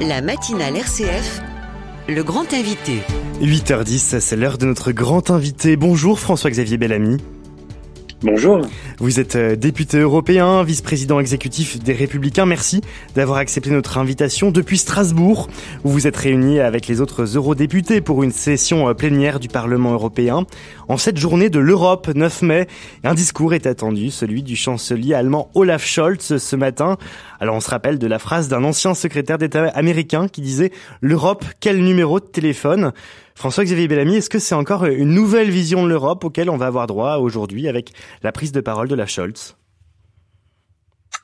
La matinale RCF, le grand invité. 8h10, c'est l'heure de notre grand invité. Bonjour François-Xavier Bellamy. Bonjour. Vous êtes député européen, vice-président exécutif des Républicains. Merci d'avoir accepté notre invitation depuis Strasbourg, où vous êtes réunis avec les autres eurodéputés pour une session plénière du Parlement européen. En cette journée de l'Europe, 9 mai, un discours est attendu, celui du chancelier allemand Olaf Scholz ce matin. Alors on se rappelle de la phrase d'un ancien secrétaire d'État américain qui disait « L'Europe, quel numéro de téléphone ?» François-Xavier Bellamy, est-ce que c'est encore une nouvelle vision de l'Europe auquel on va avoir droit aujourd'hui avec la prise de parole d'Olaf Scholz?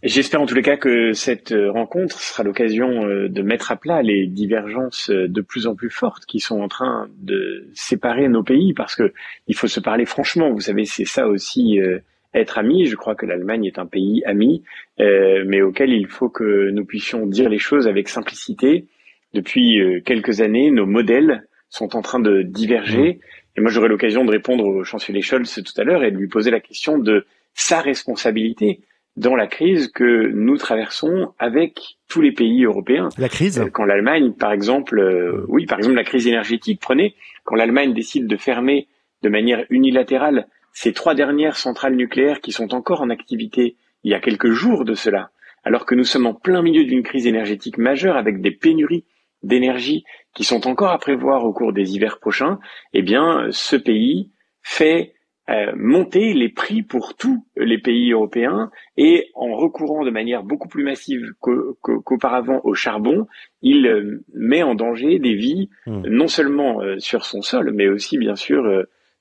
J'espère en tous les cas que cette rencontre sera l'occasion de mettre à plat les divergences de plus en plus fortes qui sont en train de séparer nos pays, parce que il faut se parler franchement. Vous savez, c'est ça aussi être ami. Je crois que l'Allemagne est un pays ami, mais auquel il faut que nous puissions dire les choses avec simplicité. Depuis quelques années, nos modèles sont en train de diverger. Et moi, j'aurai l'occasion de répondre au chancelier Scholz tout à l'heure et de lui poser la question de sa responsabilité dans la crise que nous traversons avec tous les pays européens. La crise quand l'Allemagne, par exemple, la crise énergétique, prenez, quand l'Allemagne décide de fermer de manière unilatérale ces 3 dernières centrales nucléaires qui sont encore en activité il y a quelques jours de cela, alors que nous sommes en plein milieu d'une crise énergétique majeure avec des pénuries d'énergie qui sont encore à prévoir au cours des hivers prochains, eh bien, ce pays fait monter les prix pour tous les pays européens, et en recourant de manière beaucoup plus massive qu'auparavant au charbon, il met en danger des vies, non seulement sur son sol, mais aussi bien sûr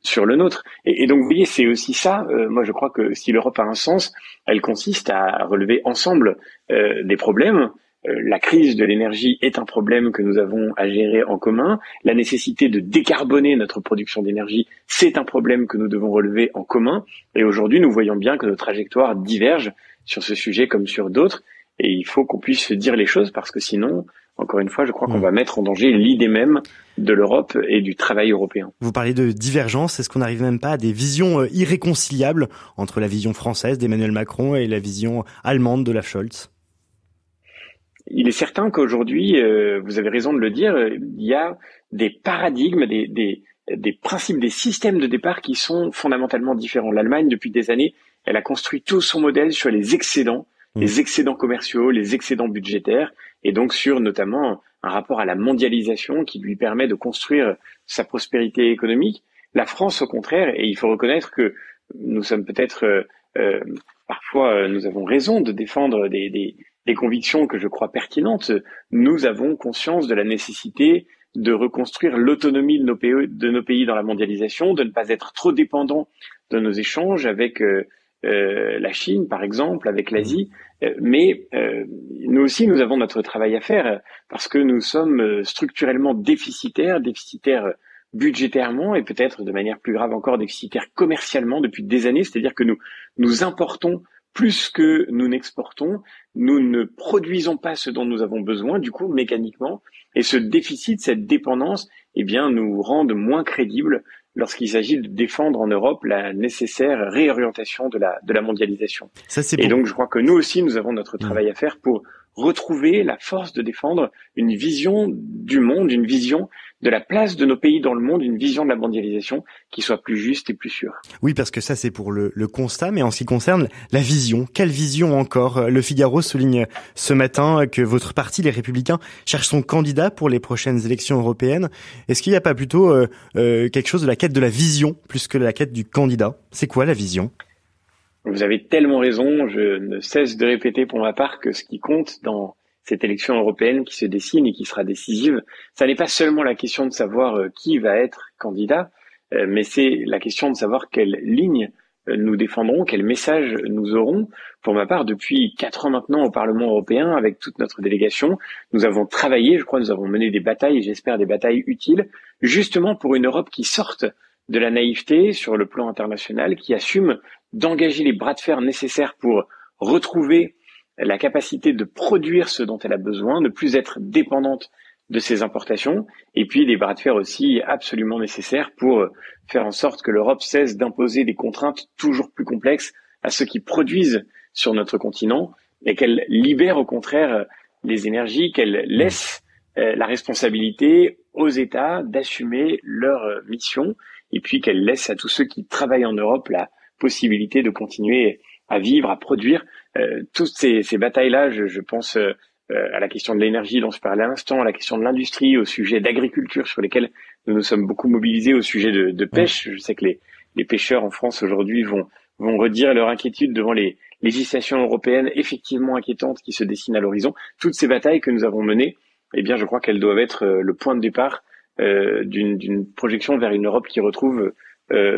sur le nôtre. Et donc vous voyez, c'est aussi ça, moi je crois que si l'Europe a un sens, elle consiste à relever ensemble des problèmes. La crise de l'énergie est un problème que nous avons à gérer en commun. La nécessité de décarboner notre production d'énergie, c'est un problème que nous devons relever en commun. Et aujourd'hui, nous voyons bien que nos trajectoires divergent sur ce sujet comme sur d'autres. Et il faut qu'on puisse se dire les choses, parce que sinon, encore une fois, je crois qu'on va mettre en danger l'idée même de l'Europe et du travail européen. Vous parlez de divergence. Est-ce qu'on n'arrive même pas à des visions irréconciliables entre la vision française d'Emmanuel Macron et la vision allemande d'Olaf Scholz ? Il est certain qu'aujourd'hui, vous avez raison de le dire, il y a des paradigmes, des principes, des systèmes de départ qui sont fondamentalement différents. L'Allemagne, depuis des années, elle a construit tout son modèle sur les excédents commerciaux, les excédents budgétaires, et donc sur notamment un rapport à la mondialisation qui lui permet de construire sa prospérité économique. La France, au contraire, et il faut reconnaître que nous sommes peut-être parfois, nous avons raison de défendre des convictions que je crois pertinentes. Nous avons conscience de la nécessité de reconstruire l'autonomie de nos pays dans la mondialisation, de ne pas être trop dépendants de nos échanges avec la Chine, par exemple, avec l'Asie. Mais nous aussi, nous avons notre travail à faire, parce que nous sommes structurellement déficitaires budgétairement, et peut-être de manière plus grave encore déficitaires commercialement depuis des années. C'est-à-dire que nous importons plus que nous n'exportons, nous ne produisons pas ce dont nous avons besoin, du coup, mécaniquement, et ce déficit, cette dépendance, eh bien, nous rendent moins crédibles lorsqu'il s'agit de défendre en Europe la nécessaire réorientation de la mondialisation. Ça, c'est et bon. donc, je crois que nous aussi, nous avons notre travail à faire pour retrouver la force de défendre une vision du monde, une vision de la place de nos pays dans le monde, une vision de la mondialisation qui soit plus juste et plus sûre. Oui, parce que ça, c'est pour le constat, mais en ce qui concerne la vision, quelle vision encore? Le Figaro souligne ce matin que votre parti, les Républicains, cherche son candidat pour les prochaines élections européennes. Est-ce qu'il n'y a pas plutôt quelque chose de la quête de la vision plus que de la quête du candidat? C'est quoi la vision? Vous avez tellement raison, je ne cesse de répéter pour ma part que ce qui compte dans cette élection européenne qui se dessine et qui sera décisive, ça n'est pas seulement la question de savoir qui va être candidat, mais c'est la question de savoir quelle ligne nous défendrons, quel message nous aurons. Pour ma part, depuis 4 ans maintenant au Parlement européen, avec toute notre délégation, nous avons travaillé, je crois, nous avons mené des batailles, et j'espère des batailles utiles, justement pour une Europe qui sorte de la naïveté sur le plan international, qui assume d'engager les bras de fer nécessaires pour retrouver la capacité de produire ce dont elle a besoin, ne plus être dépendante de ses importations, et puis des bras de fer aussi absolument nécessaires pour faire en sorte que l'Europe cesse d'imposer des contraintes toujours plus complexes à ceux qui produisent sur notre continent, et qu'elle libère au contraire les énergies, qu'elle laisse la responsabilité aux États d'assumer leur mission, et puis qu'elle laisse à tous ceux qui travaillent en Europe la possibilité de continuer à vivre, à produire. Toutes ces batailles-là, je pense à la question de l'énergie dont je parlais à l'instant, à la question de l'industrie, au sujet d'agriculture sur lesquels nous nous sommes beaucoup mobilisés, au sujet de pêche. Je sais que les pêcheurs en France aujourd'hui vont redire leur inquiétude devant les législations européennes effectivement inquiétantes qui se dessinent à l'horizon. Toutes ces batailles que nous avons menées, eh bien, je crois qu'elles doivent être le point de départ d'une projection vers une Europe qui retrouve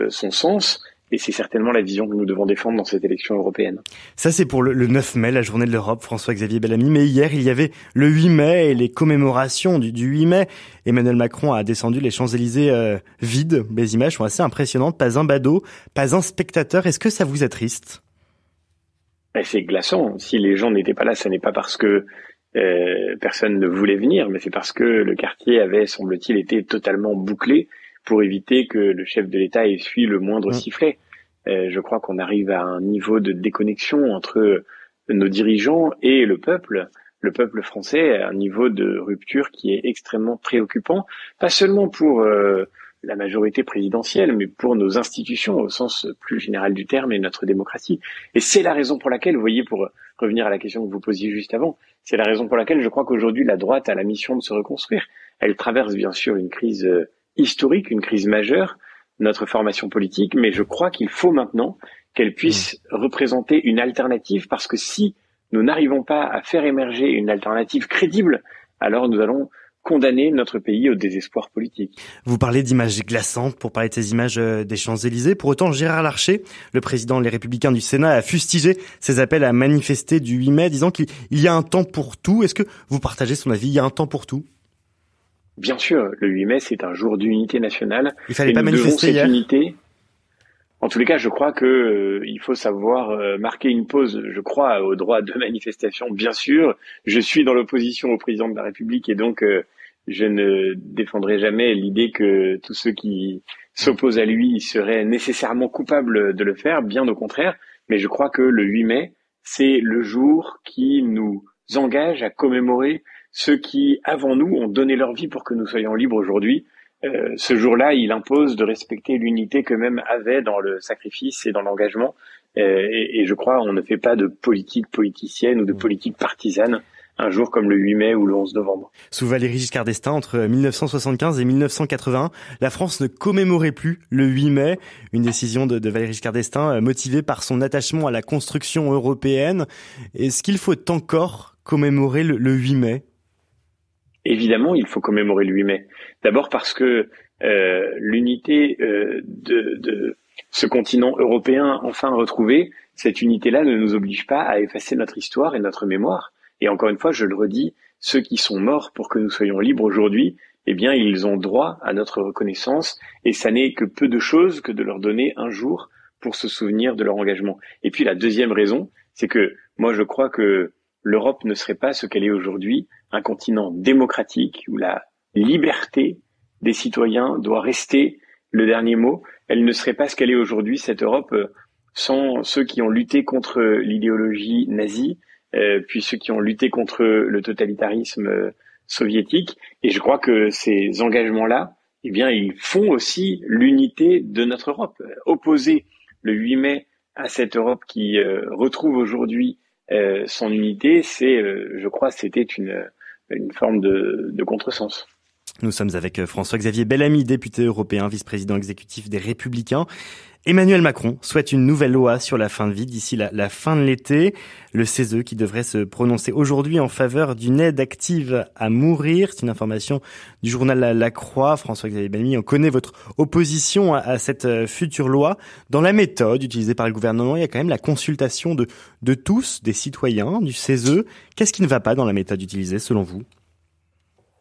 son sens. Et c'est certainement la vision que nous devons défendre dans cette élection européenne. Ça, c'est pour le 9 mai, la journée de l'Europe, François-Xavier Bellamy. Mais hier, il y avait le 8 mai et les commémorations du 8 mai. Emmanuel Macron a descendu les Champs-Élysées vides. Les images sont assez impressionnantes. Pas un badaud, pas un spectateur. Est-ce que ça vous attriste? C'est glaçant. Si les gens n'étaient pas là, ce n'est pas parce que personne ne voulait venir, mais c'est parce que le quartier avait, semble-t-il, été totalement bouclé pour éviter que le chef de l'État essuie le moindre sifflet. Je crois qu'on arrive à un niveau de déconnexion entre nos dirigeants et le peuple français, à un niveau de rupture qui est extrêmement préoccupant, pas seulement pour la majorité présidentielle, mais pour nos institutions au sens plus général du terme et notre démocratie. Et c'est la raison pour laquelle, vous voyez, pour revenir à la question que vous posiez juste avant, c'est la raison pour laquelle je crois qu'aujourd'hui la droite a la mission de se reconstruire. Elle traverse bien sûr une crise historique, une crise majeure, notre formation politique, mais je crois qu'il faut maintenant qu'elle puisse représenter une alternative, parce que si nous n'arrivons pas à faire émerger une alternative crédible, alors nous allons condamner notre pays au désespoir politique. Vous parlez d'images glaçantes pour parler de ces images des Champs-Élysées. Pour autant, Gérard Larcher, le président des Républicains du Sénat, a fustigé ces appels à manifester du 8 mai, disant qu'il y a un temps pour tout. Est-ce que vous partagez son avis? Il y a un temps pour tout? Bien sûr, le 8 mai, c'est un jour d'unité nationale. Il fallait pas manifester hier. Unité. En tous les cas, je crois que il faut savoir marquer une pause. Je crois au droit de manifestation, bien sûr. Je suis dans l'opposition au président de la République et donc je ne défendrai jamais l'idée que tous ceux qui s'opposent à lui seraient nécessairement coupables de le faire, bien au contraire. Mais je crois que le 8 mai, c'est le jour qui nous engage à commémorer ceux qui, avant nous, ont donné leur vie pour que nous soyons libres aujourd'hui. Ce jour-là, il impose de respecter l'unité qu'eux-mêmes avaient dans le sacrifice et dans l'engagement. Et je crois qu'on ne fait pas de politique politicienne ou de politique partisane un jour comme le 8 mai ou le 11 novembre. Sous Valéry Giscard d'Estaing, entre 1975 et 1981, la France ne commémorait plus le 8 mai. Une décision de Valéry Giscard d'Estaing motivée par son attachement à la construction européenne. Est-ce qu'il faut encore commémorer le 8 mai ? Évidemment, il faut commémorer le 8 mai. D'abord parce que l'unité de ce continent européen enfin retrouvé, cette unité-là ne nous oblige pas à effacer notre histoire et notre mémoire. Et encore une fois, je le redis, ceux qui sont morts pour que nous soyons libres aujourd'hui, eh bien, ils ont droit à notre reconnaissance. Et ça n'est que peu de choses que de leur donner un jour pour se souvenir de leur engagement. Et puis la deuxième raison, c'est que moi je crois que l'Europe ne serait pas ce qu'elle est aujourd'hui, un continent démocratique où la liberté des citoyens doit rester le dernier mot. Elle ne serait pas ce qu'elle est aujourd'hui, cette Europe, sans ceux qui ont lutté contre l'idéologie nazie, puis ceux qui ont lutté contre le totalitarisme soviétique. Et je crois que ces engagements-là, eh bien, ils font aussi l'unité de notre Europe. Opposer le 8 mai à cette Europe qui retrouve aujourd'hui son unité, c'est, je crois, c'était une forme de contresens. Nous sommes avec François-Xavier Bellamy, député européen, vice-président exécutif des Républicains. Emmanuel Macron souhaite une nouvelle loi sur la fin de vie d'ici la fin de l'été. Le CESE qui devrait se prononcer aujourd'hui en faveur d'une aide active à mourir. C'est une information du journal La Croix. François-Xavier Bellamy, on connaît votre opposition à cette future loi. Dans la méthode utilisée par le gouvernement, il y a quand même la consultation de tous, des citoyens, du CESE. Qu'est-ce qui ne va pas dans la méthode utilisée selon vous ?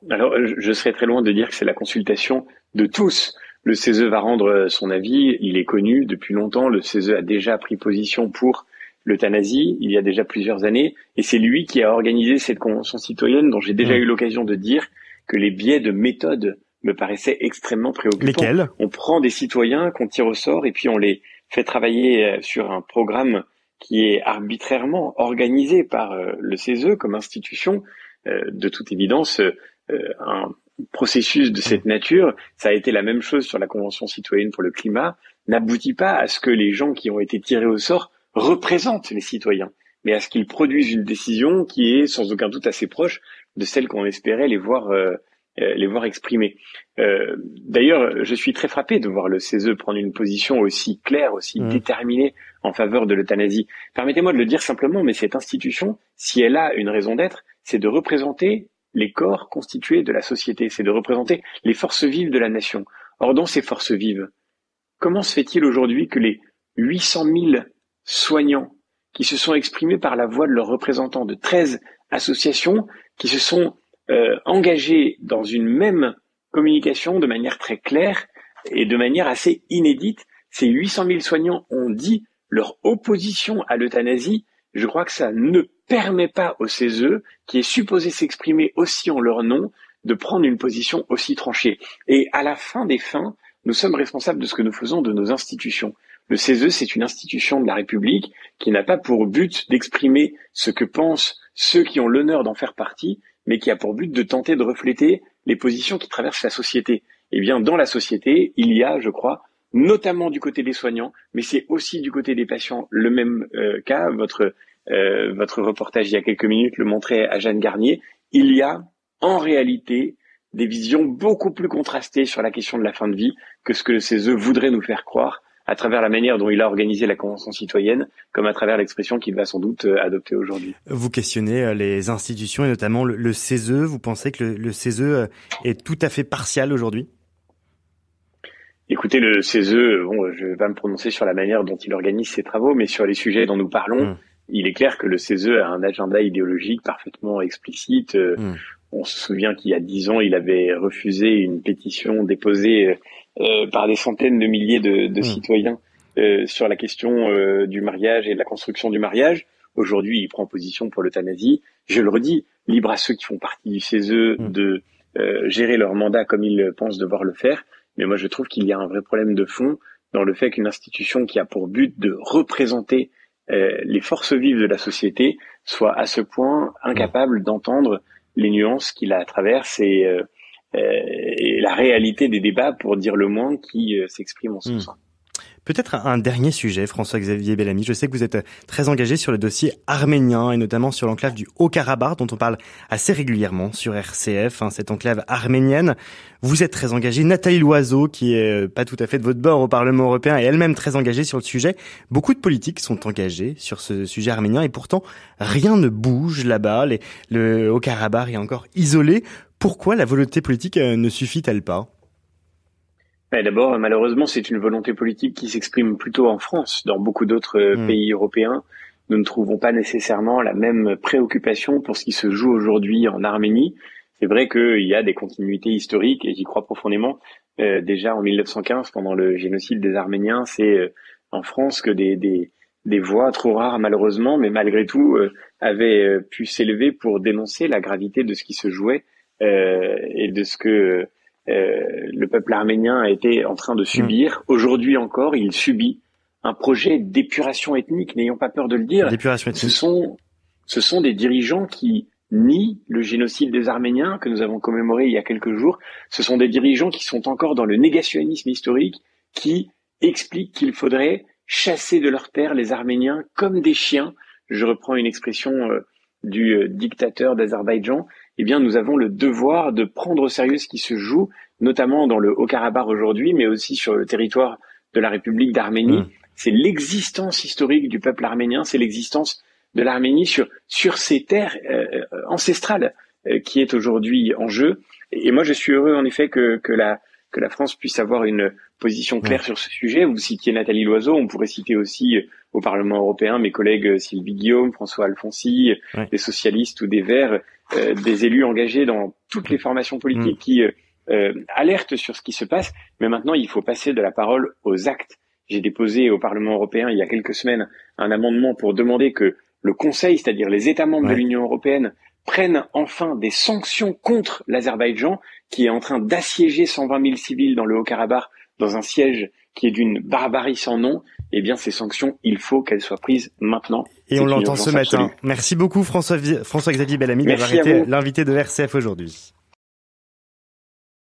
Alors, je serais très loin de dire que c'est la consultation de tous. Le CESE va rendre son avis, il est connu depuis longtemps, le CESE a déjà pris position pour l'euthanasie il y a déjà plusieurs années, et c'est lui qui a organisé cette convention citoyenne dont j'ai déjà eu l'occasion de dire que les biais de méthode me paraissaient extrêmement préoccupants. Lesquels ? On prend des citoyens qu'on tire au sort et puis on les fait travailler sur un programme qui est arbitrairement organisé par le CESE comme institution. De toute évidence, un processus de cette nature, ça a été la même chose sur la Convention citoyenne pour le climat, n'aboutit pas à ce que les gens qui ont été tirés au sort représentent les citoyens, mais à ce qu'ils produisent une décision qui est sans aucun doute assez proche de celle qu'on espérait les voir exprimer. D'ailleurs, je suis très frappé de voir le CESE prendre une position aussi claire, aussi déterminée en faveur de l'euthanasie. Permettez-moi de le dire simplement, mais cette institution, si elle a une raison d'être, c'est de représenter les corps constitués de la société, c'est de représenter les forces vives de la nation. Or, dans ces forces vives, comment se fait-il aujourd'hui que les 800 000 soignants qui se sont exprimés par la voix de leurs représentants de 13 associations, qui se sont engagés dans une même communication de manière très claire et de manière assez inédite, ces 800 000 soignants ont dit leur opposition à l'euthanasie. Je crois que ça ne permet pas au CESE, qui est supposé s'exprimer aussi en leur nom, de prendre une position aussi tranchée. Et à la fin des fins, nous sommes responsables de ce que nous faisons de nos institutions. Le CESE, c'est une institution de la République qui n'a pas pour but d'exprimer ce que pensent ceux qui ont l'honneur d'en faire partie, mais qui a pour but de tenter de refléter les positions qui traversent la société. Eh bien, dans la société, il y a, je crois, notamment du côté des soignants, mais c'est aussi du côté des patients le même cas. Votre reportage il y a quelques minutes le montrait à Jeanne Garnier. Il y a en réalité des visions beaucoup plus contrastées sur la question de la fin de vie que ce que le CESE voudrait nous faire croire à travers la manière dont il a organisé la Convention citoyenne, comme à travers l'expression qu'il va sans doute adopter aujourd'hui. Vous questionnez les institutions et notamment le CESE. Vous pensez que le CESE est tout à fait partial aujourd'hui ? Écoutez, le CESE, je vais pas me prononcer sur la manière dont il organise ses travaux, mais sur les sujets dont nous parlons, il est clair que le CESE a un agenda idéologique parfaitement explicite. On se souvient qu'il y a 10 ans, il avait refusé une pétition déposée par des centaines de milliers de citoyens sur la question du mariage et de la construction du mariage. Aujourd'hui, il prend position pour l'euthanasie. Je le redis, libre à ceux qui font partie du CESE de gérer leur mandat comme ils pensent devoir le faire. Mais moi, je trouve qu'il y a un vrai problème de fond dans le fait qu'une institution qui a pour but de représenter les forces vives de la société soit à ce point incapable d'entendre les nuances qui la traversent et la réalité des débats, pour dire le moins, qui s'expriment en son sein. Peut-être un dernier sujet, François-Xavier Bellamy. Je sais que vous êtes très engagé sur le dossier arménien et notamment sur l'enclave du Haut-Karabakh dont on parle assez régulièrement sur RCF, cette enclave arménienne. Vous êtes très engagé. Nathalie Loiseau, qui est pas tout à fait de votre bord au Parlement européen, est elle-même très engagée sur le sujet. Beaucoup de politiques sont engagés sur ce sujet arménien et pourtant rien ne bouge là-bas. Le Haut-Karabakh est encore isolé. Pourquoi la volonté politique ne suffit-elle pas ? D'abord, malheureusement, c'est une volonté politique qui s'exprime plutôt en France. Dans beaucoup d'autres pays européens, nous ne trouvons pas nécessairement la même préoccupation pour ce qui se joue aujourd'hui en Arménie. C'est vrai qu'il y a des continuités historiques et j'y crois profondément. Déjà en 1915, pendant le génocide des Arméniens, c'est en France que des voix trop rares malheureusement, mais malgré tout, avaient pu s'élever pour dénoncer la gravité de ce qui se jouait et de ce que le peuple arménien a été en train de subir. Aujourd'hui encore, il subit un projet d'épuration ethnique, n'ayons pas peur de le dire. D'épuration ethnique. Ce sont des dirigeants qui nient le génocide des Arméniens que nous avons commémoré il y a quelques jours. Ce sont des dirigeants qui sont encore dans le négationnisme historique, qui expliquent qu'il faudrait chasser de leur terre les Arméniens comme des chiens. Je reprends une expression du dictateur d'Azerbaïdjan. Eh bien, nous avons le devoir de prendre au sérieux ce qui se joue, notamment dans le Haut-Karabakh aujourd'hui, mais aussi sur le territoire de la République d'Arménie. C'est l'existence historique du peuple arménien, c'est l'existence de l'Arménie sur ces terres ancestrales qui est aujourd'hui en jeu. Et moi, je suis heureux en effet que la France puisse avoir une position claire sur ce sujet. Vous citiez Nathalie Loiseau, on pourrait citer aussi au Parlement européen mes collègues Sylvie Guillaume, François Alfonsi, des socialistes ou des Verts, des élus engagés dans toutes les formations politiques qui alertent sur ce qui se passe. Mais maintenant, il faut passer de la parole aux actes. J'ai déposé au Parlement européen il y a quelques semaines un amendement pour demander que le Conseil, c'est-à-dire les États membres de l'Union européenne, prennent enfin des sanctions contre l'Azerbaïdjan, qui est en train d'assiéger 120 000 civils dans le Haut-Karabakh, dans un siège qui est d'une barbarie sans nom. Eh bien, ces sanctions, il faut qu'elles soient prises maintenant. Et on l'entend ce matin. Absolue. Merci beaucoup François-Xavier Bellamy d'avoir été l'invité de RCF aujourd'hui.